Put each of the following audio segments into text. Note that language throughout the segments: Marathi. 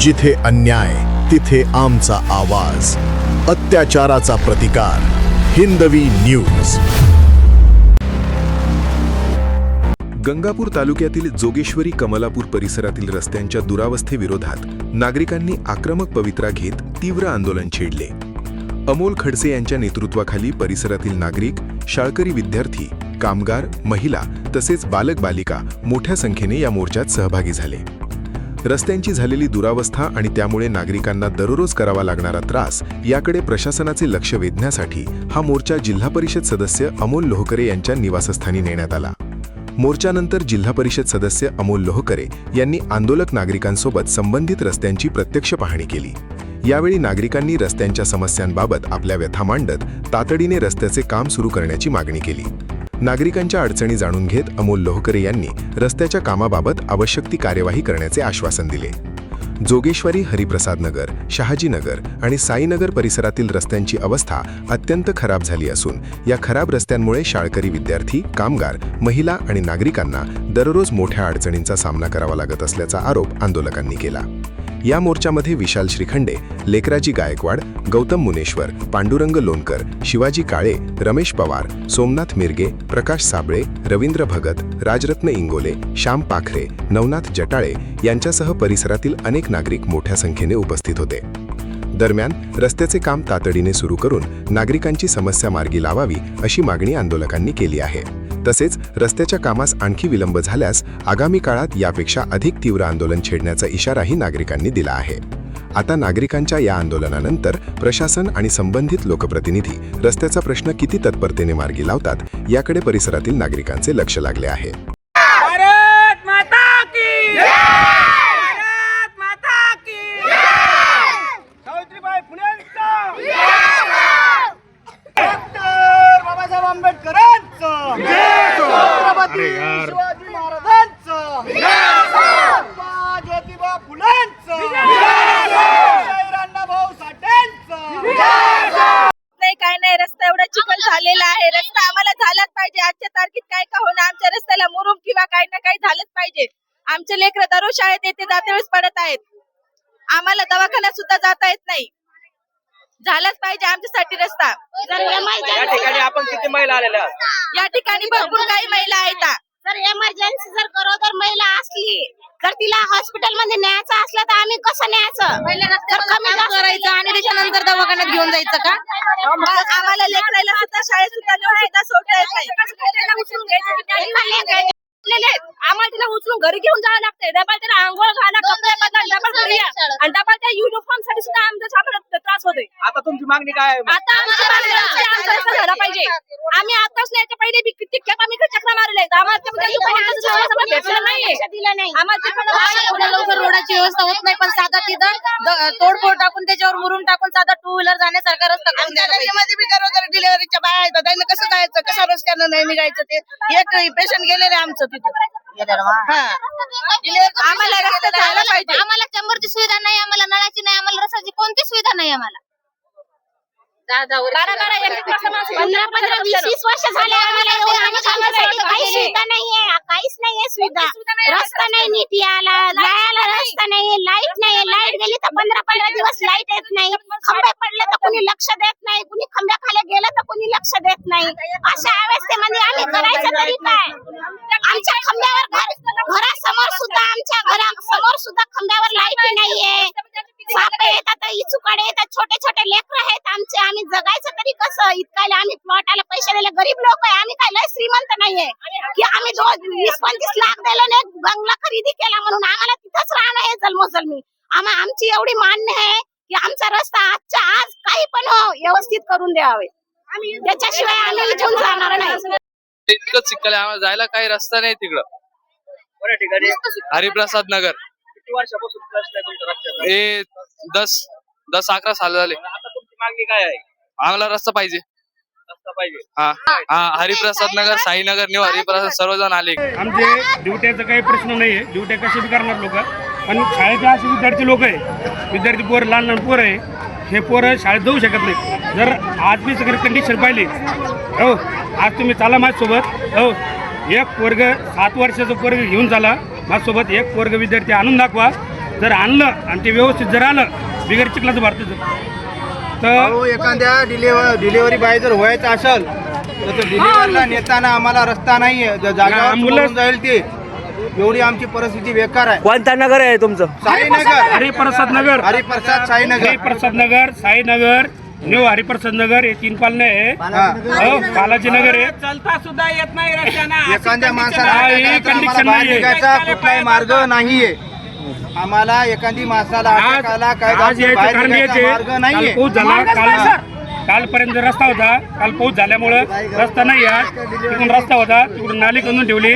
जिथे अन्याय तिथे आमचा आवाज, अत्याचाराचा प्रतिकार. हिंदवी न्यूज. गंगापूर तालुक्यातील जोगेश्वरी कमलापूर परिसरातील रस्त्यांच्या दुरावस्थेविरोधात नागरिकांनी आक्रमक पवित्रा घेत तीव्र आंदोलन छेडले. अमोल खडसे यांच्या नेतृत्वाखाली परिसरातील नागरिक, शाळकरी विद्यार्थी, कामगार, महिला तसेच बालक बालिका मोठ्या संख्येने या मोर्चात सहभागी झाले. रस्त्यांची झालेली दुरावस्था आणि त्यामुळे नागरिकांना दररोज करावा लागणारा त्रास याकडे प्रशासनाचे लक्ष वेधण्यासाठी हा मोर्चा जिल्हा परिषद सदस्य अमोल लोहकरे यांच्या निवासस्थानी नेण्यात आला. मोर्चानंतर जिल्हा परिषद सदस्य अमोल लोहकरे यांनी आंदोलक नागरिकांसोबत संबंधित रस्त्यांची प्रत्यक्ष पाहणी केली. यावेळी नागरिकांनी रस्त्यांच्या समस्यांबाबत आपल्या व्यथा मांडत तातडीने रस्त्याचे काम सुरू करण्याची मागणी केली. नागरिकांच्या अडचणी जाणून घेत अमोल लोहकरे यांनी रस्त्याच्या कामाबाबत आवश्यक ती कार्यवाही करण्याचे आश्वासन दिले. जोगेश्वरी, हरिप्रसाद नगर, शहाजीनगर आणि साईनगर परिसरातील रस्त्यांची अवस्था अत्यंत खराब झाली असून या खराब रस्त्यांमुळे शाळकरी विद्यार्थी, कामगार, महिला आणि नागरिकांना दररोज मोठ्या अडचणींचा सामना करावा लागत असल्याचा आरोप आंदोलकांनी केला. या मोर्चामध्ये विशाल श्रीखंडे, लेकराजी गायकवाड, गौतम मुनेश्वर, पांडुरंग लोणकर, शिवाजी काळे, रमेश पवार, सोमनाथ मिरगे, प्रकाश साबळे, रवींद्र भगत, राजरत्न इंगोले, श्याम पाखरे, नवनाथ जटाळे यांच्यासह परिसरातील अनेक नागरिक मोठ्या संख्येने उपस्थित होते. दरम्यान रस्त्याचे काम तातडीने सुरू करून नागरिकांची समस्या मार्गी लावावी अशी मागणी आंदोलकांनी केली आहे. तसेच रस्त्याच्या कामास आणखी विलंब झाल्यास आगामी काळात यापेक्षा अधिक तीव्र आंदोलन छेडण्याचा इशाराही नागरिकांनी दिला आहे. आता नागरिकांच्या या आंदोलनानंतर प्रशासन आणि संबंधित लोकप्रतिनिधी रस्त्याचा प्रश्न किती तत्परतेने मार्गी लावतात याकडे परिसरातील नागरिकांचे लक्ष लागले आहे. भारत माता की जय! भारत माता की जय! सावित्रीबाई फुलेंचा जय! डॉक्टर बाबासाहेब आंबेडकरांचा जय! छत्रपती शिवाजी महाराजांचा जय! ज्योतिबा फुलेंचा जय! अण्णाभाऊ साठेंचा जय! काय नाही, रस्ता एवढा चिखल झालेला आहे. रस्ता आम्हाला झालाच पाहिजे. आजच्या तारखेत काय का होणार, आमच्या रस्त्याला मुरुम किंवा काही ना काही झालंच पाहिजे. आमचे लेकरं दररोज शाळेत येते जाते वेळेस पडत आहेत. आम्हाला दवाखान्यात सुद्धा जाता येत नाही. झालाच पाहिजे आमच्यासाठी रस्ता. या ठिकाणी आपण किती महिला आलेल्या आहात? या ठिकाणी भरपूर काही महिला आहेत. जर एमर्जन्सी जर गरोदर महिला असली तर तिला हॉस्पिटल मध्ये न्यायचं असलं तर आम्ही कसं न्यायचं? तर कमी करायचं आणि त्याच्यानंतर दवाखान्यात घेऊन जायचं का? आम्हाला लेकरायला सुद्धा शाळेत सुद्धा नेऊन सुद्धा सोडता येत नाही. आम्हाला तिला उचलून घरी घेऊन जावं लागतंय. डबल तिला आंघोळ घाला, कपडे बदला, डबल घरी या. आणि डबल त्या युनिफॉर्म साठी सुद्धा आम्हाला त्रास होतोय. आता तुमची मागणी काय आहे? आता आमची मागणी आमचा रस्ता झाला पाहिजे. आम्ही आताच न्यायच्या पहिले किती खेप आम्ही चक्रा मारले. आम्हाला भेटलं नाही. आम्हाला लवकर रोडाची व्यवस्था होत नाही, पण साधा तिथं तोडफोड टाकून त्याच्यावर मुरुम टाकून साधा टू व्हीलर जाण्यासारखा रस्ता करून द्यायला पाहिजे. गरोदर डिलिव्हरीच्या बाया आहेत, त्यांना कसं जायचं, कशा रस्त्यानं नाही निघायचं? ते एक पेशंट गेलेले आमचं तिथे. आम्हाला रस्ता झाला पाहिजे. आम्हाला चंबरची सुविधा नाही, आम्हाला नळाची नाही, आम्हाला रस्त्याची कोणती सुविधा नाही. आम्हाला 15-20 वर्ष झाले आम्हाला काही सुविधा नाहीये, काहीच नाहीये सुविधा. रस्ता नाही नीट यायला जायला, रस्ता नाहीये, लाईट नाहीये. लाईट गेली तर 15-15 दिवस लाईट येत नाही. खंबे पडले तर कुणी लक्ष देत नाही, कुणी खंब्याखाली गेलं तर कुणी लक्ष देत नाही. अशा अवस्थेमध्ये आम्ही करायचं तरी काय? आमच्या खंब्यावर घरासमोर सुद्धा, आमच्या घरासमोर सुद्धा खंब्यावर लाईट नाहीये. सापे येतात, इचुकाडे येतात, छोटे छोटे लेकरं आहेत आमचे. आम्ही जगायचं तरी कसं? इतकायला आम्ही प्लॉटाला पैसे दिले, गरीब लोक आहे आम्ही. काय लय श्रीमंत नाहीये की आम्ही 20-25 लाख दिले नाही बंगला खरेदी केला म्हणून आम्हाला तिथंच राहणं आहे जन्मोजन्मी. आमची एवढी मान्य आहे की आमचा रस्ता आजच्या आज काही पण हो व्यवस्थित करून द्यावे. त्याच्याशिवाय आम्ही इथून जाणार नाही. इतकं चिखल आहे, आम्हाला जायला काही रस्ता नाही तिकडं. कोण्या ठिकाणी? हरिप्रसाद नगर. किती वर्षापासून प्रश्न आहे तुमच्या रस्त्याचा? हे 10-11 साल झाले. आता तुमची मागणी काय आहे? आम्हाला रस्ता पाहिजे. रस्ता पाहिजे. हा हरिप्रसाद नगर, साईनगर, न्यू हरिप्रसाद सर्वजण आले. आमचे ड्युट्याचा काही प्रश्न नाहीये. ड्युट्या कशी बी करणार लोक, पण शाळेतले असे विद्यार्थी लोक आहे, विद्यार्थी पोरं, लहान लहान पोरं आहे, हे पोरं शाळेत जाऊ शकत नाही. जर आज मी सगळी कंडिशन पाहिली, हो आज तुम्ही चाला माझ्यासोबत, हो एक पोरग 7 वर्षाचं पोरग घेऊन चाला माझ्यासोबत, एक पोरग विद्यार्थी आणून दाखवा, जर आणलं आणि ते व्यवस्थित जर आलं बिगर चिखलाचं भारताचं तर एखाद्या डिलिव्हरी बाय जर व्हायचं असेल तर डिलिव्हरीला नेताना आम्हाला रस्ता नाहीये जागेवर ambulance- सोडून जाईल ते एवढी आमची परिस्थिती बेकार आहे. कोणता नगर आहे तुमचं? साईनगर, हरिप्रसाद नगर, हरिप्रसाद साईनगर, हरिप्रसाद नगर, साईनगर, न्यू हरिप्रसाद नगर हे 3 पालने आहे. हो, बालाजी नगर आहे. चालता सुद्धा येत नाही रस्त्यानं. एखाद्या माणसाला हा, ही आम्हाला condition बाहेर नाहीये. निघायचा कुठलाही मार्ग नाहीये. आम्हाला एखादी माणसाला अटक आला काय आज यायचं बाहेर कारण निघायचा यायचे मार्ग काल नाहीये. पाऊस झाला, कालपर्यंत रस्ता होता, काल पाऊस झाल्यामुळं रस्ता नाही आहे. तिकडून रस्ता होता, तिकडून नाली खणून ठेवली,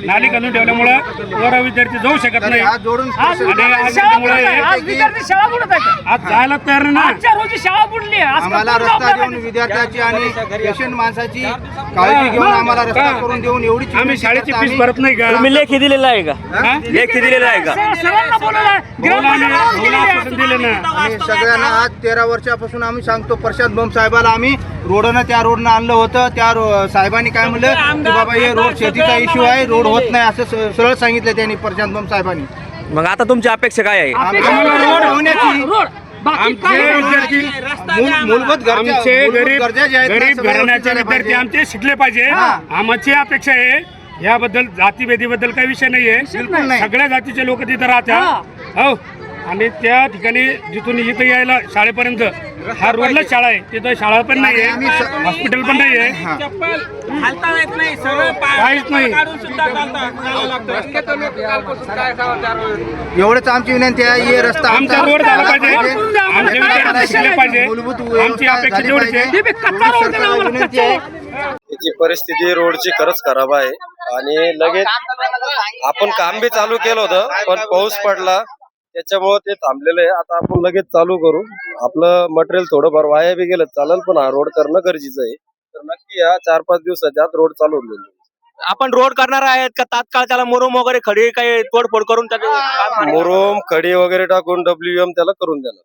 नाली खणून ठेवल्यामुळं वर विद्यार्थी जाऊ शकत नाही. हात जोडून आणि आज त्यामुळे आज जायला तयार नाही. आम्हाला रस्ता देऊन विद्यार्थ्याची आणि पेशंट माणसाची काळजी घेऊन आम्हाला रस्ता करून देऊन एवढी आम्ही शाळेची फीस भरत नाही का? तुम्ही लेखी दिलेला आहे का? हा? लेखी दिलेला आहे का? आश्वासन दिले ना. आम्ही सगळ्यांना आज 13 वर्षापासून आम्ही सांगतो प्रशांत बम साहेबाला आम्ही त्या रोडनं आणलं होतं. साहेबांनी काय म्हणलं की बाबा हे रोड शेतीचा इश्यू आहे, रोड होत नाही असं सरळ सांगितलं त्यांनी प्रशांत बम साहेबांनी. मग आता तुमची अपेक्षा काय आहे? आम्हाला रोड होण्याची आमचे विद्यार्थी मूलभूत गरजा आमचे मूलभूत गरजा ज्या आहेत ना, गरीब सगळ्या घराण्याचे गोष्टी झाल्या विद्यार्थी पाहिजे. आमचे शिकले पाहिजे. आमची अपेक्षा आहे याबद्दल जातीभेदीबद्दल काही विषय नाहीये. बिलकुल नाही. सगळ्या जातीचे लोक तिथं राहतात. हो, आणि त्या ठिकाणी जिथून इथं यायला शाळेपर्यंत हा रोडलाच शाळा आहे, तिथं शाळा पण नाहीये, हॉस्पिटल पण नाहीये, काहीच नाही. एवढंच आमची विनंती आहे. हे रस्ता आमचा रोड झाला पाहिजे, आमचे विद्यार्थी शिकले पाहिजे. आमची अपेक्षा तेवढीच आहे. विनंती आहे. याची परिस्थिती रोडची खरंच खराब आहे आणि लगेच आपण काम बी चालू केलं होतं पण पाऊस पडला त्याच्यामुळे ते थांबलेलं आहे. आता आपण लगेच चालू करू. आपलं मटेरियल थोडंफार वाया बी गेलं चालेल पण हा रोड करणं गरजेचं आहे. तर नक्की या 4-5 दिवसाच्या आत रोड चालू होईल. आपण रोड करणार आहेत का तात्काळ त्याला मुरुम वगैरे खडी काही तोडफोड करून मुरुम खडी वगैरे टाकून WM त्याला करून देणार.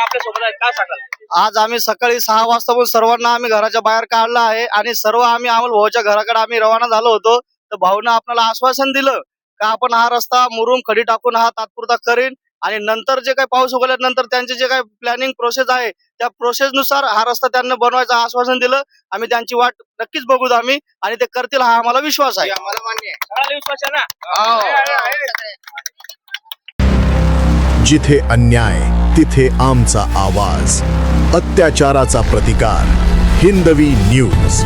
आपल्यासोबत आहेत, काय सांगाल? आज आम्ही सकाळी 6 वाजता सर्वांना आम्ही घराच्या बाहेर काढलं आहे आणि सर्व आम्ही अमोल भाऊच्या घराकडे आम्ही रवाना झालो होतो. तर भाऊनं आपल्याला आश्वासन दिलं का आपण हा रस्ता मुरुम खडी टाकून हा तात्पुरता करीन आणि नंतर जे काही पाऊस उघडल्यानंतर त्यांचे जे काही प्लॅनिंग प्रोसेस आहे त्या प्रोसेस नुसार हा रस्ता त्यांना बनवायचं आश्वासन दिलं. आम्ही त्यांची वाट नक्कीच बघू आम्ही आणि ते करतील हा आम्हाला विश्वास आहे. जिथे अन्याय तिथे आमचा आवाज. अत्याचाराचा प्रतिकार. हिंदवी न्यूज.